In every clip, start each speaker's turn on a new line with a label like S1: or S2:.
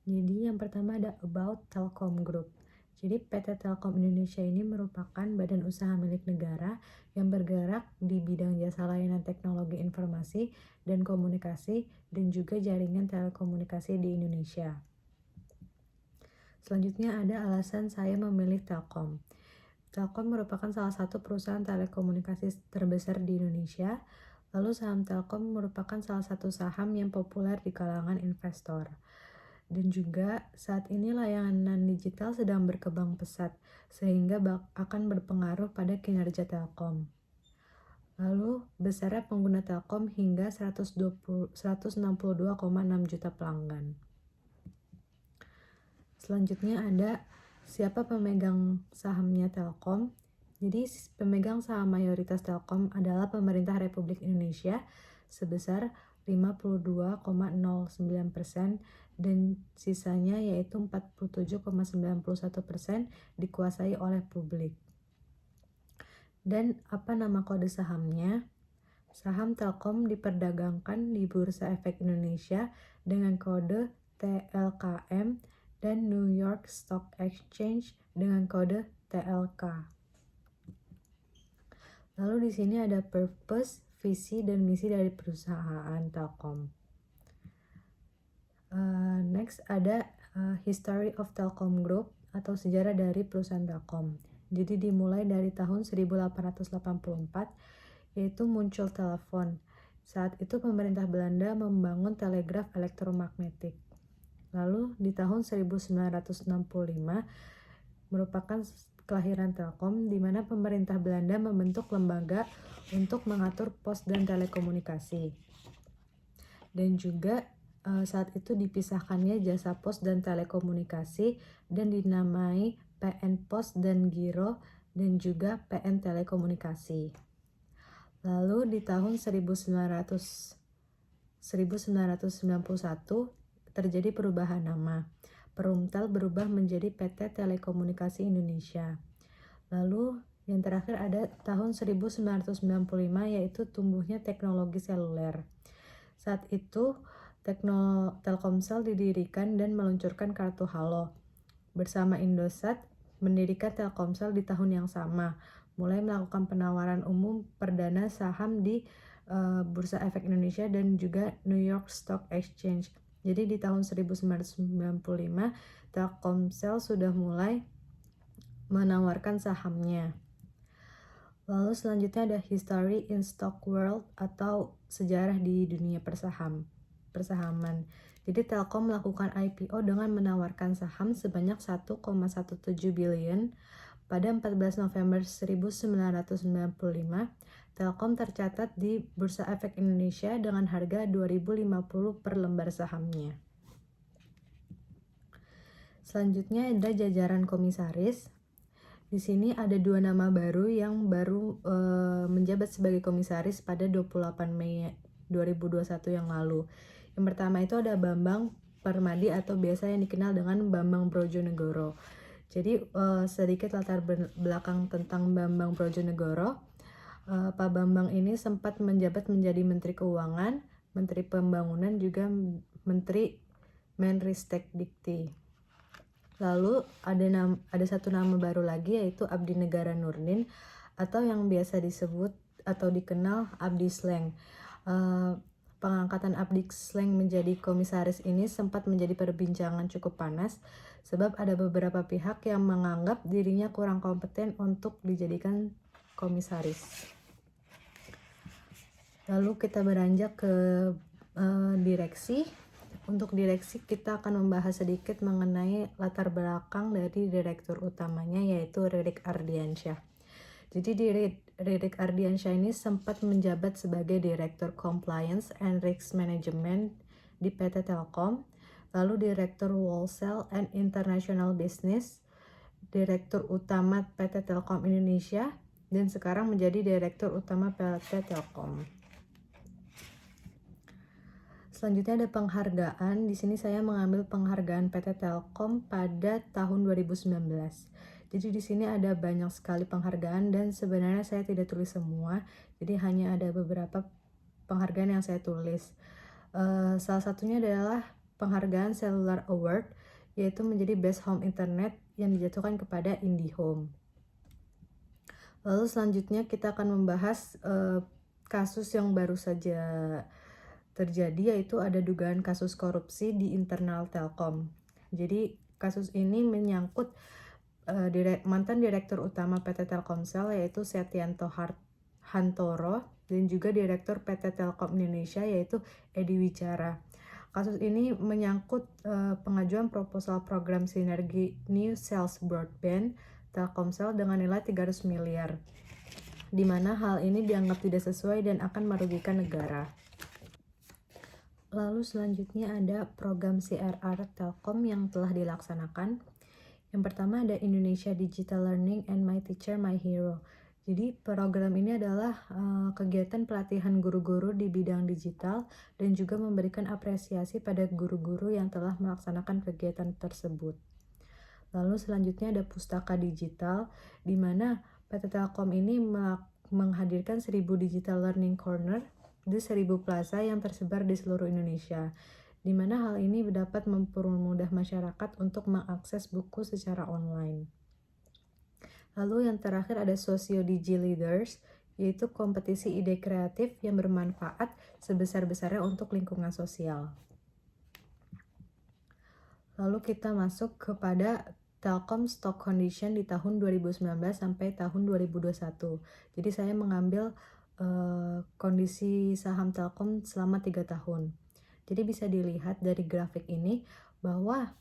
S1: Jadi yang pertama ada About Telkom Group. Jadi PT Telkom Indonesia ini merupakan badan usaha milik negara yang bergerak di bidang jasa layanan teknologi informasi dan komunikasi dan juga jaringan telekomunikasi di Indonesia. Selanjutnya ada alasan saya memilih Telkom. Telkom merupakan salah satu perusahaan telekomunikasi terbesar di Indonesia. Lalu saham Telkom merupakan salah satu saham yang populer di kalangan investor. Dan juga saat ini layanan digital sedang berkembang pesat, sehingga akan berpengaruh pada kinerja Telkom. Lalu besarnya pengguna Telkom hingga 162,6 juta pelanggan. Selanjutnya ada siapa pemegang sahamnya Telkom. Jadi pemegang saham mayoritas Telkom adalah pemerintah Republik Indonesia sebesar 52,09% dan sisanya yaitu 47,91% dikuasai oleh publik. Dan apa nama kode sahamnya? Saham Telkom diperdagangkan di Bursa Efek Indonesia dengan kode TLKM dan New York Stock Exchange dengan kode TLK. Lalu di sini ada purpose, visi, dan misi dari perusahaan Telkom. Next ada History of Telkom Group atau sejarah dari perusahaan Telkom. Jadi dimulai dari tahun 1884 yaitu muncul telepon. Saat itu pemerintah Belanda membangun telegraf elektromagnetik. Lalu di tahun 1965 merupakan kelahiran Telkom di mana pemerintah Belanda membentuk lembaga untuk mengatur pos dan telekomunikasi. Dan juga saat itu dipisahkannya jasa pos dan telekomunikasi dan dinamai PN Pos dan Giro dan juga PN Telekomunikasi. Lalu di tahun 1991 terjadi perubahan nama. Perumtel berubah menjadi PT Telekomunikasi Indonesia. Lalu yang terakhir ada tahun 1995 yaitu tumbuhnya teknologi seluler. Saat itu Telkomsel didirikan dan meluncurkan kartu Halo. Bersama Indosat mendirikan Telkomsel di tahun yang sama, mulai melakukan penawaran umum perdana saham di Bursa Efek Indonesia dan juga New York Stock Exchange. Jadi di tahun 1995 Telkomsel sudah mulai menawarkan sahamnya. Lalu selanjutnya ada History in Stock World atau sejarah di dunia persahaman. Jadi Telkom melakukan IPO dengan menawarkan saham sebanyak 1,17 billion. Pada 14 November 1995, Telkom tercatat di Bursa Efek Indonesia dengan harga 2.050 per lembar sahamnya. Selanjutnya ada jajaran komisaris. Di sini ada 2 nama baru yang baru menjabat sebagai komisaris pada 28 Mei 2021 yang lalu. Yang pertama itu ada Bambang Permadi atau biasa yang dikenal dengan Bambang Brojonegoro. Jadi sedikit latar belakang tentang Bambang Brojonegoro. Pak Bambang ini sempat menjabat menjadi Menteri Keuangan, Menteri Pembangunan, juga Menteri Menristek Dikti. Lalu ada satu nama baru lagi yaitu Abdi Negara Nurdin atau yang biasa disebut atau dikenal Abdi Sleng. Pengangkatan Abdi Sleng menjadi komisaris ini sempat menjadi perbincangan cukup panas sebab ada beberapa pihak yang menganggap dirinya kurang kompeten untuk dijadikan komisaris. Lalu kita beranjak ke direksi. Untuk direksi kita akan membahas sedikit mengenai latar belakang dari direktur utamanya yaitu Ririk Ardiansyah. Jadi Ririk Ardiansyah ini sempat menjabat sebagai Direktur Compliance and Risk Management di PT Telkom, lalu Direktur Wholesale and International Business, Direktur Utama PT Telkom Indonesia, dan sekarang menjadi Direktur Utama PT Telkom. Selanjutnya ada penghargaan. Di sini saya mengambil penghargaan PT Telkom pada tahun 2019. Jadi di sini ada banyak sekali penghargaan dan sebenarnya saya tidak tulis semua. Jadi hanya ada beberapa penghargaan yang saya tulis. Salah satunya adalah penghargaan Cellular Award, yaitu menjadi Best Home Internet yang dijatuhkan kepada IndiHome. Lalu selanjutnya kita akan membahas kasus yang baru saja terjadi, yaitu ada dugaan kasus korupsi di internal Telkom. Jadi kasus ini menyangkut mantan Direktur Utama PT Telkomsel, yaitu Setianto Hantoro, dan juga Direktur PT Telkom Indonesia, yaitu Edi Wicara. Kasus ini menyangkut pengajuan proposal program sinergi New Sales Broadband Telkomsel dengan nilai 300 miliar, di mana hal ini dianggap tidak sesuai dan akan merugikan negara. Lalu selanjutnya ada program CRR Telkom yang telah dilaksanakan. Yang pertama ada Indonesia Digital Learning and My Teacher My Hero. Jadi program ini adalah kegiatan pelatihan guru-guru di bidang digital dan juga memberikan apresiasi pada guru-guru yang telah melaksanakan kegiatan tersebut. Lalu selanjutnya ada Pustaka Digital, di mana PT Telkom ini menghadirkan 1000 Digital Learning Corner di 1000 plaza yang tersebar di seluruh Indonesia, di mana hal ini dapat mempermudah masyarakat untuk mengakses buku secara online. Lalu yang terakhir ada Socio Digi Leaders, yaitu kompetisi ide kreatif yang bermanfaat sebesar-besarnya untuk lingkungan sosial. Lalu kita masuk kepada Telkom Stock Condition di tahun 2019 sampai tahun 2021. Jadi saya mengambil kondisi saham Telkom selama 3 tahun. Jadi bisa dilihat dari grafik ini bahwa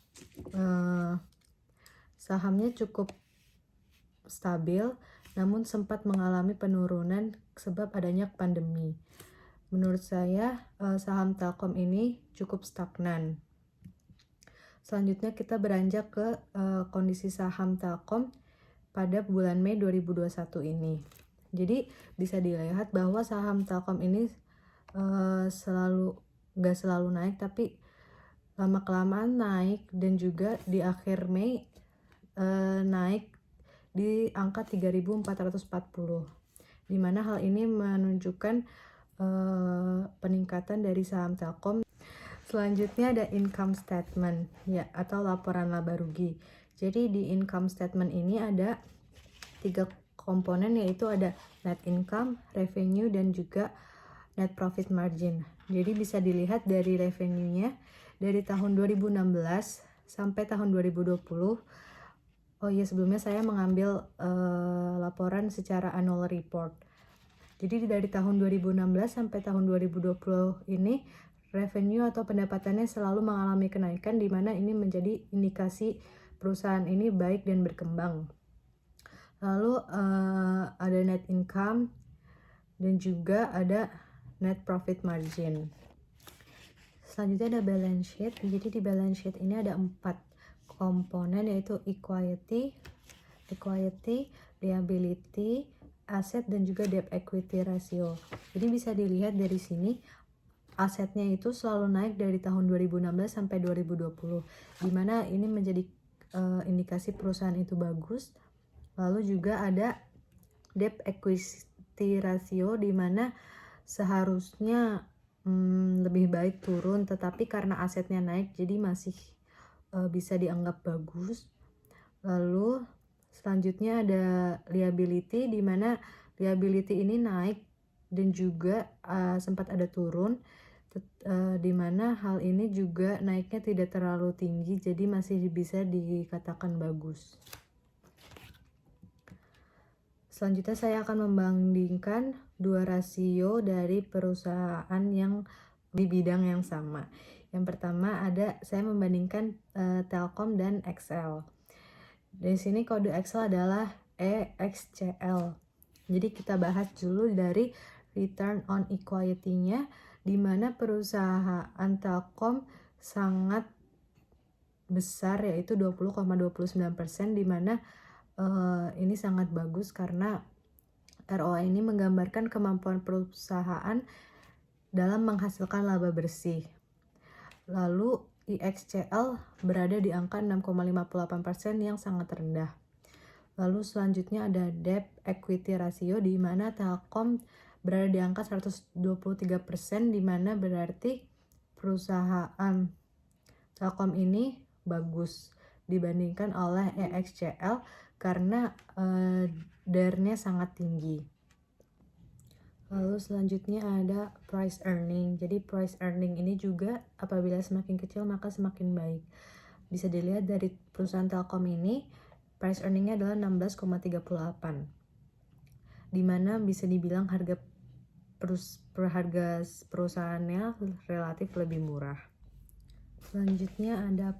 S1: sahamnya cukup stabil, namun sempat mengalami penurunan sebab adanya pandemi. Menurut saya saham Telkom ini cukup stagnan. Selanjutnya kita beranjak ke kondisi saham Telkom pada bulan Mei 2021 ini. Jadi bisa dilihat bahwa saham Telkom ini nggak selalu naik, tapi lama-kelamaan naik, dan juga di akhir Mei naik di angka 3.440, di mana hal ini menunjukkan peningkatan dari saham Telkom. Selanjutnya ada income statement ya, atau laporan laba rugi. Jadi di income statement ini ada 3 komponen, yaitu ada net income, revenue, dan juga net profit margin. Jadi bisa dilihat dari revenue-nya dari tahun 2016 sampai tahun 2020. Oh iya, sebelumnya saya mengambil laporan secara annual report. Jadi dari tahun 2016 sampai tahun 2020 ini revenue atau pendapatannya selalu mengalami kenaikan, di mana ini menjadi indikasi perusahaan ini baik dan berkembang. Lalu ada net income dan juga ada net profit margin. Selanjutnya ada balance sheet. Jadi di balance sheet ini ada 4 komponen, yaitu equity, liability, aset, dan juga debt equity ratio. Jadi bisa dilihat dari sini asetnya itu selalu naik dari tahun 2016 sampai 2020, di mana ini menjadi indikasi perusahaan itu bagus. Lalu juga ada debt equity ratio, di mana seharusnya lebih baik turun, tetapi karena asetnya naik jadi masih bisa dianggap bagus. Lalu selanjutnya ada liability, di mana liability ini naik dan juga sempat ada turun, di mana hal ini juga naiknya tidak terlalu tinggi, jadi masih bisa dikatakan bagus. Selanjutnya saya akan membandingkan 2 rasio dari perusahaan yang di bidang yang sama. Yang pertama saya membandingkan Telkom dan XL. Di sini kode XL adalah EXCL. Jadi kita bahas dulu dari return on equity-nya, di mana perusahaan Telkom sangat besar, yaitu 20,29%, di mana ini sangat bagus karena ROI ini menggambarkan kemampuan perusahaan dalam menghasilkan laba bersih. Lalu IXCL berada di angka 6,58% yang sangat rendah. Lalu selanjutnya ada debt equity ratio, di mana Telkom berada di angka 123%, di mana berarti perusahaan Telkom ini bagus dibandingkan oleh EXCL karena DER-nya sangat tinggi. Lalu selanjutnya ada price earning. Jadi price earning ini juga apabila semakin kecil maka semakin baik. Bisa dilihat dari perusahaan Telkom ini, price earningnya adalah 16,38, dimana bisa dibilang harga perusahaannya relatif lebih murah. Selanjutnya ada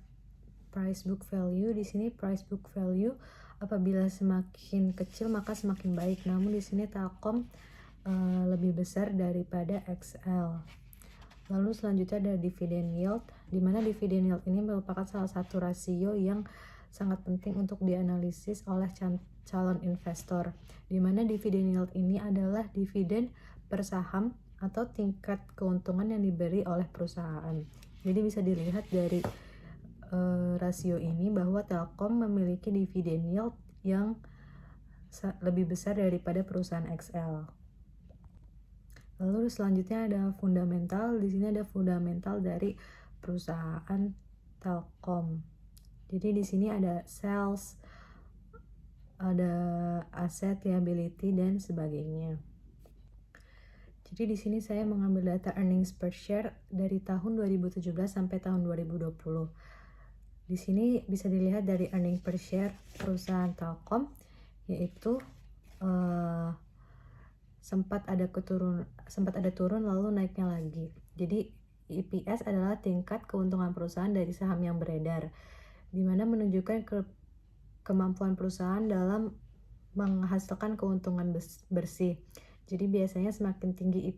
S1: price book value. Di sini price book value apabila semakin kecil maka semakin baik. Namun di sini Telkom lebih besar daripada XL. Lalu selanjutnya ada dividend yield, di mana dividend yield ini merupakan salah satu rasio yang sangat penting untuk dianalisis oleh calon investor, di mana dividend yield ini adalah dividen per saham atau tingkat keuntungan yang diberi oleh perusahaan. Jadi bisa dilihat dari rasio ini bahwa Telkom memiliki dividen yield yang lebih besar daripada perusahaan XL. Lalu selanjutnya ada fundamental. Di sini ada fundamental dari perusahaan Telkom. Jadi di sini ada sales, ada aset, liability dan sebagainya. Jadi di sini saya mengambil data earnings per share dari tahun 2017 sampai tahun 2020. Di sini bisa dilihat dari earning per share perusahaan Telkom, yaitu sempat ada turun lalu naiknya lagi. Jadi EPS adalah tingkat keuntungan perusahaan dari saham yang beredar, di mana menunjukkan kemampuan perusahaan dalam menghasilkan keuntungan bersih. Jadi biasanya semakin tinggi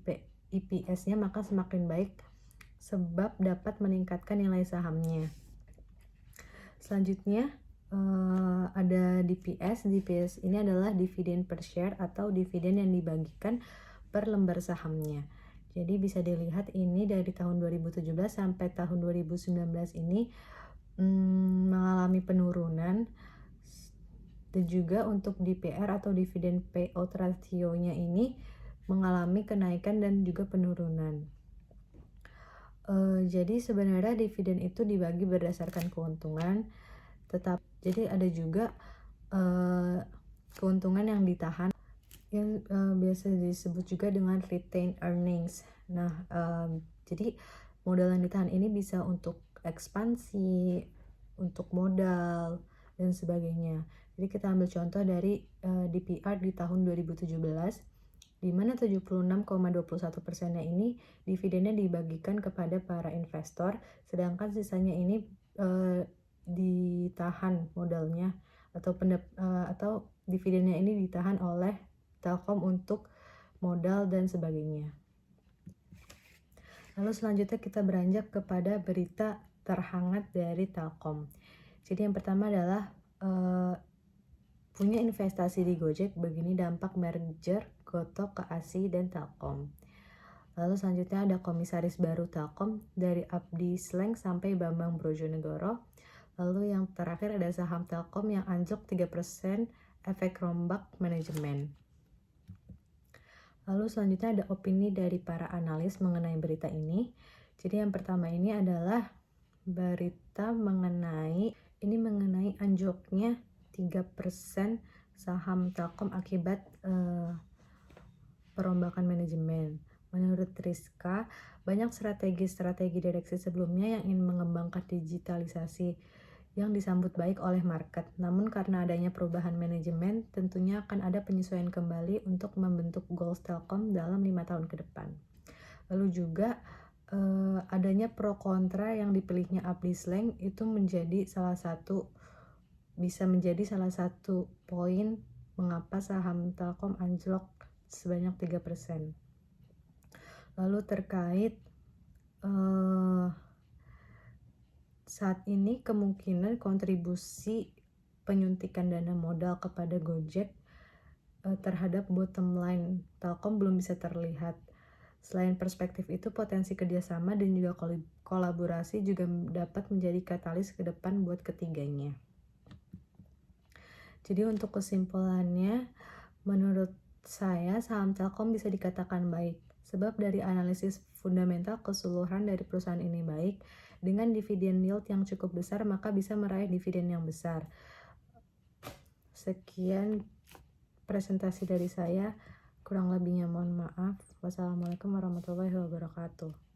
S1: EPS-nya maka semakin baik sebab dapat meningkatkan nilai sahamnya. Selanjutnya ada DPS. DPS ini adalah dividen per share atau dividen yang dibagikan per lembar sahamnya. Jadi bisa dilihat ini dari tahun 2017 sampai tahun 2019 ini mengalami penurunan, dan juga untuk DPR atau dividen payout ratio-nya ini mengalami kenaikan dan juga penurunan. Jadi sebenarnya dividen itu dibagi berdasarkan keuntungan, jadi ada juga keuntungan yang ditahan yang biasa disebut juga dengan retained earnings. Nah, jadi modal yang ditahan ini bisa untuk ekspansi, untuk modal dan sebagainya. Jadi kita ambil contoh dari DPR di tahun 2017, di mana 76,21%-nya ini dividennya dibagikan kepada para investor, sedangkan sisanya ini ditahan modalnya atau dividennya ini ditahan oleh Telkom untuk modal dan sebagainya. Lalu selanjutnya kita beranjak kepada berita terhangat dari Telkom. Jadi yang pertama adalah punya investasi di Gojek, begini dampak merger Gotoh ke ASI dan Telkom. Lalu selanjutnya ada komisaris baru Telkom dari Abdi Sleng sampai Bambang Brojonegoro. Lalu yang terakhir ada saham Telkom yang anjlok 3%, efek rombak manajemen. Lalu selanjutnya ada opini dari para analis mengenai berita ini. Jadi yang pertama ini adalah berita mengenai anjloknya 3% saham Telkom akibat perombakan manajemen. Menurut Rizka, banyak strategi direksi sebelumnya yang ingin mengembangkan digitalisasi yang disambut baik oleh market. Namun karena adanya perubahan manajemen, tentunya akan ada penyesuaian kembali untuk membentuk goals Telkom dalam 5 tahun ke depan. Lalu juga adanya pro kontra yang dipilihnya Abdi Sleng itu bisa menjadi salah satu poin mengapa saham Telkom anjlok sebanyak 3%. Lalu terkait saat ini kemungkinan kontribusi penyuntikan dana modal kepada Gojek terhadap bottom line Telkom belum bisa terlihat. Selain perspektif itu, potensi kerjasama dan juga kolaborasi juga dapat menjadi katalis ke depan buat ketiganya. Jadi untuk kesimpulannya, menurut saya saham Telkom bisa dikatakan baik, sebab dari analisis fundamental keseluruhan dari perusahaan ini baik, Dengan dividen yield yang cukup besar, maka bisa meraih dividen yang besar. Sekian presentasi dari saya. Kurang lebihnya mohon maaf. Wassalamualaikum warahmatullahi wabarakatuh.